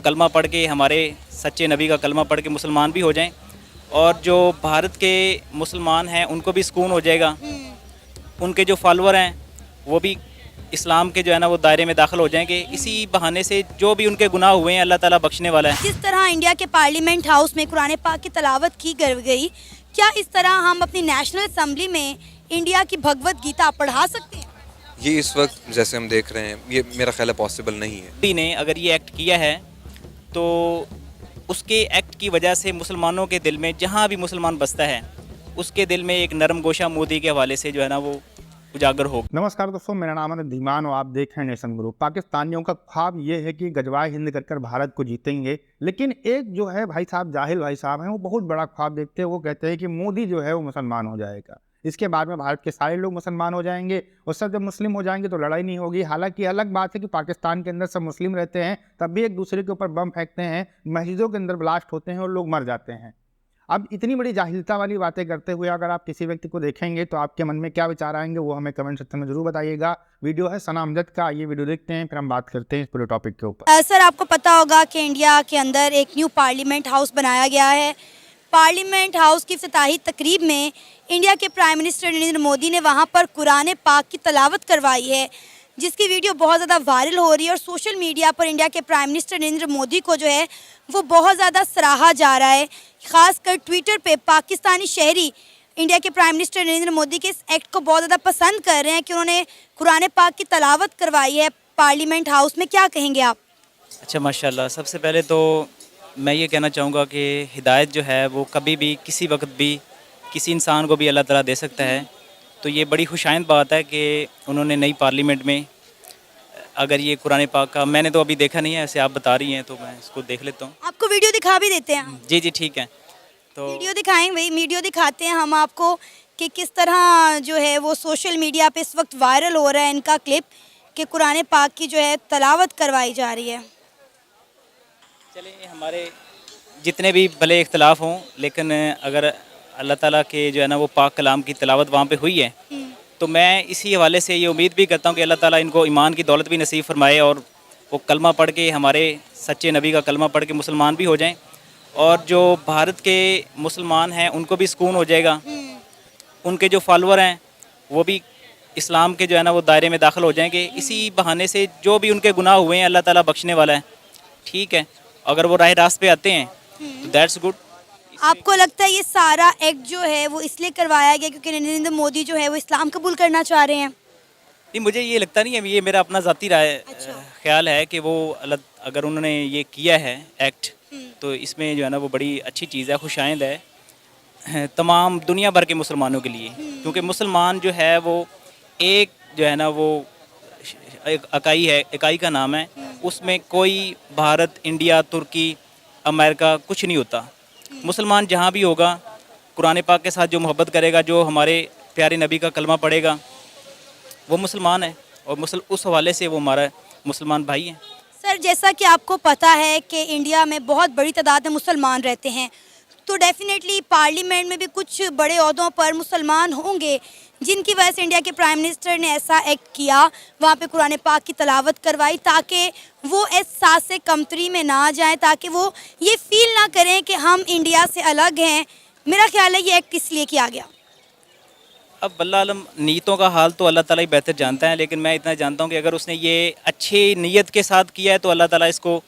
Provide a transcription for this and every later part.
कलमा पढ़ के हमारे सच्चे नबी का कलमा पढ़ के मुसलमान भी हो जाएं और जो भारत के मुसलमान हैं उनको भी सुकून हो जाएगा। उनके जो फॉलोअर हैं वो भी इस्लाम के जो है ना वो दायरे में दाखिल हो जाएंगे। इसी बहाने से जो भी उनके गुनाह हुए हैं अल्लाह ताला बख्शने वाला है। जिस तरह इंडिया के पार्लियामेंट हाउस में कुरान पाक की तलावत की गई, क्या इस तरह हम अपनी नेशनल असम्बली में इंडिया की भगवत गीता पढ़ा सकते हैं? ये इस वक्त जैसे हम देख रहे हैं ये मेरा ख्याल है पॉसिबल नहीं है। मोदी ने अगर ये एक्ट किया है तो उसके एक्ट की वजह से मुसलमानों के दिल में, जहाँ भी मुसलमान बसता है उसके दिल में एक नरम गोशा मोदी के हवाले से जो है ना वो उजागर हो। नमस्कार दोस्तों, मेरा नाम है धीमान और आप देख रहे हैं नेशन ग्रुप। पाकिस्तानियों का ख्वाब ये है कि गजवाए हिंद कर भारत को जीतेंगे, लेकिन एक जो है भाई साहब जाहिल भाई साहब हैं, वो बहुत बड़ा ख्वाब देखते हैं। वो कहते हैं कि मोदी जो है वो मुसलमान हो जाएगा, इसके बाद में भारत के सारे लोग मुसलमान हो जाएंगे और सब जब मुस्लिम हो जाएंगे तो लड़ाई नहीं होगी। हालांकि अलग बात है कि पाकिस्तान के अंदर सब मुस्लिम रहते हैं, तब भी एक दूसरे के ऊपर बम फेंकते हैं, मस्जिदों के अंदर ब्लास्ट होते हैं और लोग मर जाते हैं। अब इतनी बड़ी जाहिलता वाली बातें करते हुए अगर आप किसी व्यक्ति को देखेंगे तो आपके मन में क्या विचार आएंगे वो हमें कमेंट सेक्शन में जरूर बताइएगा। वीडियो है सना अमजद का, ये वीडियो देखते हैं फिर हम बात करते हैं इस पूरे टॉपिक के ऊपर। सर, आपको पता होगा कि इंडिया के अंदर एक न्यू पार्लियामेंट हाउस बनाया गया है। पार्लियामेंट हाउस की इफ्तिताही तकरीब में इंडिया के प्राइम मिनिस्टर नरेंद्र मोदी ने वहाँ पर कुरान पाक की तलावत करवाई है, जिसकी वीडियो बहुत ज़्यादा वायरल हो रही है और सोशल मीडिया पर इंडिया के प्राइम मिनिस्टर नरेंद्र मोदी को जो है वो बहुत ज़्यादा सराहा जा रहा है। ख़ासकर ट्विटर पे पाकिस्तानी शहरी इंडिया के प्राइम मिनिस्टर नरेंद्र मोदी के इस एक्ट को बहुत ज़्यादा पसंद कर रहे हैं कि उन्होंने कुरान पाक की तलावत करवाई है पार्लियामेंट हाउस में। क्या कहेंगे आप? अच्छा, माशाल्लाह। सबसे पहले तो मैं ये कहना चाहूँगा कि हिदायत जो है वो कभी भी किसी वक्त भी किसी इंसान को भी अल्लाह ताला दे सकता है। तो ये बड़ी खुशाइंद बात है कि उन्होंने नई पार्लियामेंट में अगर ये कुरान पाक का, मैंने तो अभी देखा नहीं है, ऐसे आप बता रही हैं तो मैं इसको देख लेता हूँ। आपको वीडियो दिखा भी देते हैं। जी जी ठीक है, तो वीडियो दिखाएं, वही वीडियो दिखाते हैं हम आपको कि किस तरह जो है वो सोशल मीडिया पे इस वक्त वायरल हो रहा है इनका क्लिप कि कुरान पाक की जो है तलावत करवाई जा रही है। चलिए, हमारे जितने भी भले इख्तलाफ हों, लेकिन अगर अल्लाह ताला के जो है ना वो पाक कलाम की तलावत वहाँ पे हुई है तो मैं इसी हवाले से ये उम्मीद भी करता हूँ कि अल्लाह ताला इनको ईमान की दौलत भी नसीब फरमाए और वो कलमा पढ़ के, हमारे सच्चे नबी का कलमा पढ़ के मुसलमान भी हो जाएं और जो भारत के मुसलमान हैं उनको भी सुकून हो जाएगा। उनके जो फॉलोअर हैं वो भी इस्लाम के जो है ना वो दायरे में दाखिल हो जाएंगे। इसी बहाने से जो भी उनके गुनाह हुए हैं अल्लाह ताला बख्शने वाला है। ठीक है, अगर वो राह रास्त पे आते हैं तो दैट्स गुड। आपको लगता है ये सारा एक्ट जो है वो इसलिए करवाया गया क्योंकि नरेंद्र मोदी जो है वो इस्लाम कबूल करना चाह रहे हैं? नहीं, मुझे ये लगता नहीं है, ये मेरा अपना ज़ाती राय ख्याल है कि वो अगर उन्होंने ये किया है एक्ट तो इसमें जो है ना वो बड़ी अच्छी चीज़ है, खुशाइंद है तमाम दुनिया भर के मुसलमानों के लिए। क्योंकि मुसलमान जो है वो एक जो है ना वो एक इकाई है, इकाई का नाम है, उसमें कोई भारत, इंडिया, तुर्की, अमेरिका कुछ नहीं होता। मुसलमान जहाँ भी होगा कुरान पाक के साथ जो मोहब्बत करेगा, जो हमारे प्यारे नबी का कलमा पढ़ेगा वो मुसलमान है और उस हवाले से वो हमारा मुसलमान भाई है। सर, जैसा कि आपको पता है कि इंडिया में बहुत बड़ी तादाद में मुसलमान रहते हैं, तो डेफिनेटली पार्लियामेंट में भी कुछ बड़े ओहदों पर मुसलमान होंगे, जिनकी वजह से इंडिया के प्राइम मिनिस्टर ने ऐसा एक्ट किया, वहाँ पे कुरान पाक की तलावत करवाई ताकि वो एहसास से कमतरी में ना जाएं, ताकि वो ये फील ना करें कि हम इंडिया से अलग हैं। मेरा ख्याल है ये एक्ट किस लिए किया गया? अब वल्लाह आलम, नीयतों का हाल तो अल्लाह ताला ही बेहतर जानता है, लेकिन मैं इतना जानता हूँ कि अगर उसने ये अच्छी नीयत के साथ किया है तो अल्लाह ताला इसको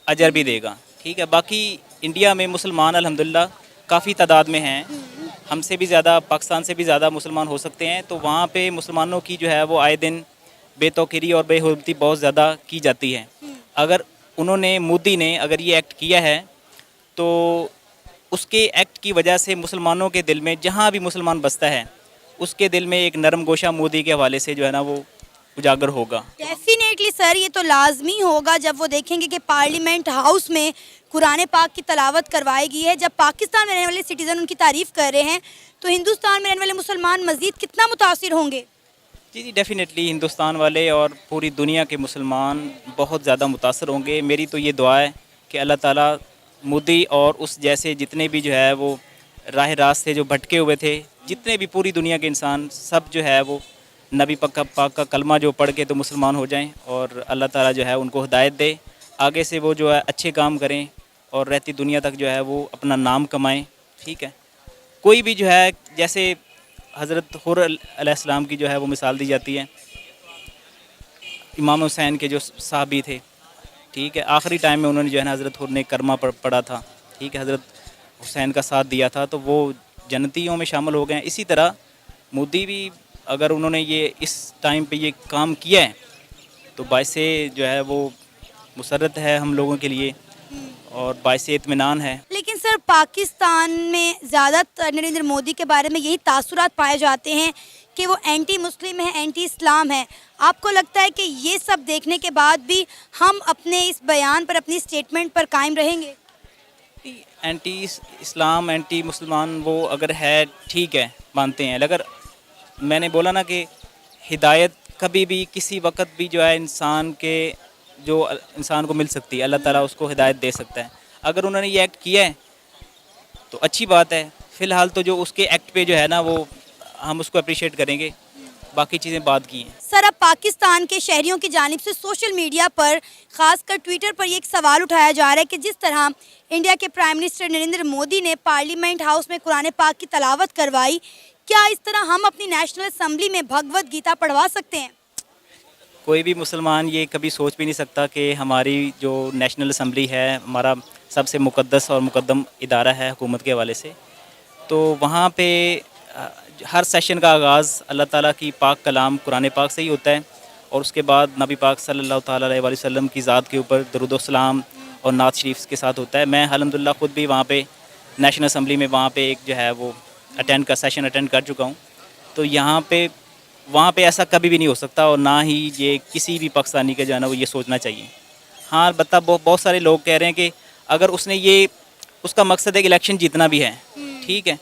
अजर भी देगा। ठीक है, बाकी इंडिया में मुसलमान अल्हम्दुलिल्लाह काफ़ी तादाद में हैं, हमसे भी ज़्यादा, पाकिस्तान से भी ज़्यादा मुसलमान हो सकते हैं। तो वहाँ पे मुसलमानों की जो है वो आए दिन बेतौकीरी और बेहुरमती बहुत ज़्यादा की जाती है। अगर उन्होंने, मोदी ने अगर ये एक्ट किया है तो उसके एक्ट की वजह से मुसलमानों के दिल में, जहाँ भी मुसलमान बसता है उसके दिल में एक नरम गोशा मोदी के हवाले से जो है ना वो उजागर होगा। डेफिनेटली सर, ये तो लाजमी होगा जब वो देखेंगे कि पार्लियामेंट हाउस में कुरान पाक की तलावत करवाई गई है। जब पाकिस्तान में रहने वाले सिटीज़न उनकी तारीफ़ कर रहे हैं तो हिंदुस्तान में रहने वाले मुसलमान मज़ीद कितना मुतासिर होंगे? जी जी, डेफिनेटली हिंदुस्तान वाले और पूरी दुनिया के मुसलमान बहुत ज़्यादा मुतासर होंगे। मेरी तो ये दुआ है कि अल्लाह ताला मोदी और उस जैसे जितने भी जो है वो राह रास्त से जो भटके हुए थे, जितने भी पूरी दुनिया के इंसान, सब जो है वो नबी पाक का कलमा जो पढ़ के तो मुसलमान हो जाएं और अल्लाह ताला जो है उनको हिदायत दे। आगे से वो जो है अच्छे काम करें और रहती दुनिया तक जो है वो अपना नाम कमाएं। ठीक है, कोई भी जो है, जैसे हज़रत हुर अलैहिस्सलाम की जो है वो मिसाल दी जाती है, इमाम हुसैन के जो साहबी थे, ठीक है, आखिरी टाइम में उन्होंने जो है ना हज़रत हुर ने करमा पढ़ा था, ठीक है, हज़रत हुसैन का साथ दिया था, तो वो जन्नतियों में शामिल हो गए हैं। इसी तरह मोदी भी, अगर उन्होंने ये इस टाइम पे ये काम किया है तो बाइसे जो है वो मुसर्रत है हम लोगों के लिए और बाइसे इत्मीनान है। लेकिन सर, पाकिस्तान में ज़्यादातर नरेंद्र मोदी के बारे में यही तासुरात पाए जाते हैं कि वो एंटी मुस्लिम है, एंटी इस्लाम है। आपको लगता है कि ये सब देखने के बाद भी हम अपने इस बयान पर, अपनी स्टेटमेंट पर कायम रहेंगे? एंटी इस्लाम, एंटी मुसलमान वो अगर है, ठीक है, मानते हैं, अगर मैंने बोला ना कि हिदायत कभी भी किसी वक्त भी जो है इंसान को मिल सकती है, अल्लाह ताला उसको हिदायत दे सकता है। अगर उन्होंने ये एक्ट किया है तो अच्छी बात है। फ़िलहाल तो जो उसके एक्ट पे जो है ना वो हम उसको अप्रिशिएट करेंगे, बाकी चीज़ें बाद की हैं। सर, अब पाकिस्तान के शहरियों की जानिब से सोशल मीडिया पर, ख़ासकर ट्विटर पर, ये एक सवाल उठाया जा रहा है कि जिस तरह इंडिया के प्राइम मिनिस्टर नरेंद्र मोदी ने पार्लियामेंट हाउस में कुरान पाक की तलावत करवाई, क्या इस तरह हम अपनी नेशनल असम्बली में भगवत गीता पढ़वा सकते हैं? कोई भी मुसलमान ये कभी सोच भी नहीं सकता कि हमारी जो नेशनल असम्बली है, हमारा सबसे मुक़द्दस और मुक़द्दम इदारा है हुकूमत के हवाले से, तो वहाँ पे हर सेशन का आगाज़ अल्लाह ताला की पाक कलाम कुरान पाक से ही होता है और उसके बाद नबी पाक सल्लल्लाहु ताला अलैहि वसल्लम की ज़ात के ऊपर दरूद व सलाम और नात शरीफ के साथ होता है। मैं अल्हम्दुलिल्लाह ख़ुद भी वहाँ पे नेशनल असम्बली में वहाँ पे एक जो है वो सेशन अटेंड कर चुका हूँ। तो वहाँ पे ऐसा कभी भी नहीं हो सकता और ना ही ये किसी भी पाकिस्तानी का जो है ना वो ये सोचना चाहिए। हाँ, अलबत्ता बहुत सारे लोग कह रहे हैं कि अगर उसका मकसद है कि इलेक्शन जीतना भी है, ठीक है,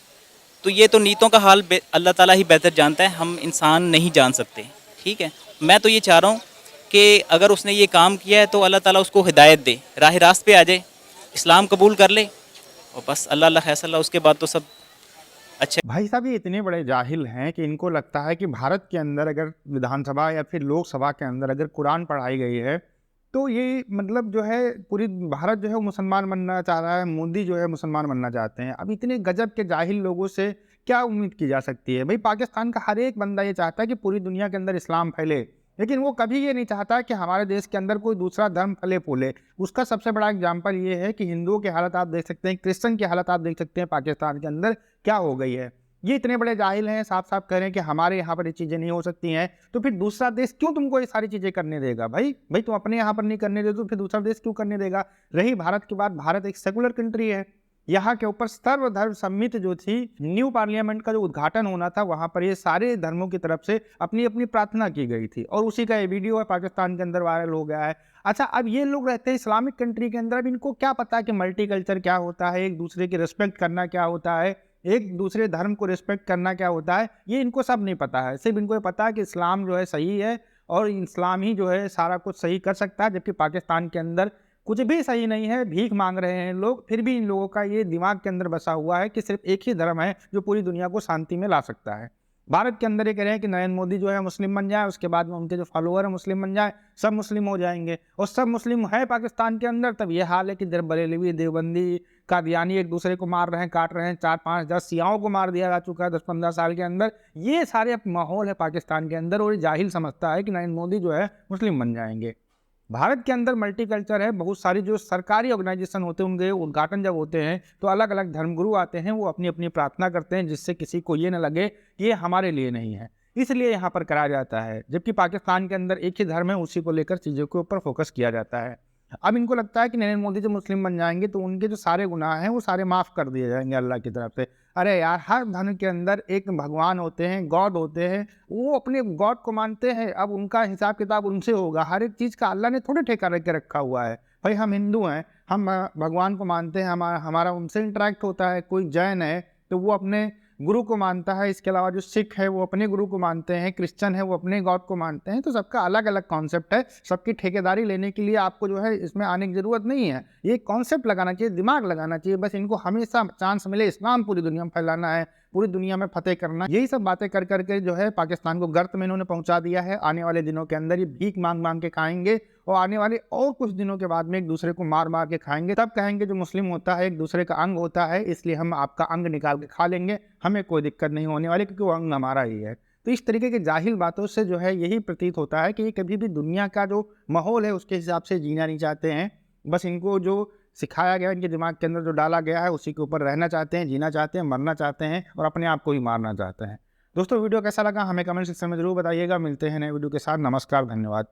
तो ये तो नीतों का हाल अल्लाह ताला ही बेहतर जानता है, हम इंसान नहीं जान सकते। ठीक है, मैं तो ये चाह रहा हूँ कि अगर उसने ये काम किया है तो अल्लाह ताला उसको हिदायत दे, राह रास्त पे आ जाए, इस्लाम कबूल कर ले और बस अल्लाह फैसला, उसके बाद तो सब अच्छा। भाई साहब, ये इतने बड़े जाहिल हैं कि इनको लगता है कि भारत के अंदर अगर विधानसभा या फिर लोकसभा के अंदर अगर कुरान पढ़ाई गई है तो ये मतलब जो है पूरी भारत जो है वो मुसलमान बनना चाह रहा है, मोदी जो है मुसलमान बनना चाहते हैं। अब इतने गजब के जाहिल लोगों से क्या उम्मीद की जा सकती है? भाई, पाकिस्तान का हर एक बंदा ये चाहता है कि पूरी दुनिया के अंदर इस्लाम फैले, लेकिन वो कभी ये नहीं चाहता कि हमारे देश के अंदर कोई दूसरा धर्म फले फूले। उसका सबसे बड़ा एग्जाम्पल ये है कि हिंदुओं की हालत आप देख सकते हैं, क्रिश्चियन की हालत आप देख सकते हैं पाकिस्तान के अंदर क्या हो गई है। ये इतने बड़े जाहिल हैं, साफ साफ कह रहे हैं कि हमारे यहाँ पर ये चीज़ें नहीं हो सकती हैं, तो फिर दूसरा देश क्यों तुमको ये सारी चीज़ें करने देगा? भाई तुम अपने यहाँ पर नहीं करने दे तो फिर दूसरा देश क्यों करने देगा? रही भारत की बात, भारत एक सेकुलर कंट्री है। यहाँ के ऊपर सर्वधर्म सम्मित जो थी न्यू पार्लियामेंट का जो उद्घाटन होना था, वहाँ पर ये सारे धर्मों की तरफ से अपनी अपनी प्रार्थना की गई थी और उसी का ये वीडियो है पाकिस्तान के अंदर वायरल हो गया है। अच्छा, अब ये लोग रहते हैं इस्लामिक कंट्री के अंदर, अब इनको क्या पता है कि मल्टी कल्चर क्या होता है, एक दूसरे की रिस्पेक्ट करना क्या होता है, एक दूसरे धर्म को रिस्पेक्ट करना क्या होता है? ये इनको सब नहीं पता है। सिर्फ इनको ये पता है कि इस्लाम जो है सही है और इस्लाम ही जो है सारा कुछ सही कर सकता है, जबकि पाकिस्तान के अंदर कुछ भी सही नहीं है, भीख मांग रहे हैं लोग। फिर भी इन लोगों का ये दिमाग के अंदर बसा हुआ है कि सिर्फ एक ही धर्म है जो पूरी दुनिया को शांति में ला सकता है। भारत के अंदर ये कह रहे हैं कि नरेंद्र मोदी जो है मुस्लिम बन जाए, उसके बाद में उनके जो फॉलोअर है मुस्लिम बन जाए, सब मुस्लिम हो जाएंगे और सब मुस्लिम है पाकिस्तान के अंदर। तब ये हाल है कि बरेलवी, देवबंदी, कादियानी एक दूसरे को मार रहे हैं, काट रहे हैं, 4, 5, 10 शियाओं को मार दिया जा चुका है 10-15 साल के अंदर। ये सारे माहौल है पाकिस्तान के अंदर और ये जाहिल समझता है कि नरेंद्र मोदी जो है मुस्लिम बन जाएंगे। भारत के अंदर मल्टी कल्चर है, बहुत सारी जो सरकारी ऑर्गेनाइजेशन होते हैं उनके उद्घाटन जब होते हैं तो अलग अलग धर्मगुरु आते हैं, वो अपनी अपनी प्रार्थना करते हैं जिससे किसी को ये न लगे कि ये हमारे लिए नहीं है, इसलिए यहाँ पर कराया जाता है। जबकि पाकिस्तान के अंदर एक ही धर्म है, उसी को लेकर चीज़ों के ऊपर फोकस किया जाता है। अब इनको लगता है कि नरेंद्र मोदी जब मुस्लिम बन जाएंगे तो उनके जो सारे गुनाह हैं वो सारे माफ़ कर दिए जाएंगे अल्लाह की तरफ से। अरे यार, हर धर्म के अंदर एक भगवान होते हैं, गॉड होते हैं, वो अपने गॉड को मानते हैं। अब उनका हिसाब किताब उनसे होगा, हर एक चीज़ का अल्लाह ने थोड़े ठेका रख के रखा हुआ है। भाई, हम हिंदू हैं, हम भगवान को मानते हैं, हमारा उनसे इंटरेक्ट होता है। कोई जैन है तो वो अपने गुरु को मानता है, इसके अलावा जो सिख है वो अपने गुरु को मानते हैं, क्रिश्चियन है वो अपने गॉड को मानते हैं। तो सबका अलग अलग कॉन्सेप्ट है, सबकी ठेकेदारी लेने के लिए आपको जो है इसमें आने की ज़रूरत नहीं है। ये कॉन्सेप्ट लगाना चाहिए, दिमाग लगाना चाहिए, बस इनको हमेशा चांस मिले इस्लाम पूरी दुनिया में फैलाना है, पूरी दुनिया में फतेह करना। यही सब बातें कर करके जो है पाकिस्तान को गर्त में इन्होंने पहुंचा दिया है। आने वाले दिनों के अंदर ये भीख मांग मांग के खाएंगे और आने वाले और कुछ दिनों के बाद में एक दूसरे को मार मार के खाएंगे, तब कहेंगे जो मुस्लिम होता है एक दूसरे का अंग होता है, इसलिए हम आपका अंग निकाल के खा लेंगे, हमें कोई दिक्कत नहीं होने वाली क्योंकि वो अंग हमारा ही है। तो इस तरीके की जाहिल बातों से जो है यही प्रतीत होता है कि ये कभी भी दुनिया का जो माहौल है उसके हिसाब से जीना नहीं चाहते हैं। बस इनको जो सिखाया गया, इनके दिमाग के अंदर जो डाला गया है उसी के ऊपर रहना चाहते हैं, जीना चाहते हैं, मरना चाहते हैं और अपने आप को ही मारना चाहते हैं। दोस्तों वीडियो कैसा लगा हमें कमेंट सेक्शन में जरूर बताइएगा। मिलते हैं नए वीडियो के साथ। नमस्कार, धन्यवाद।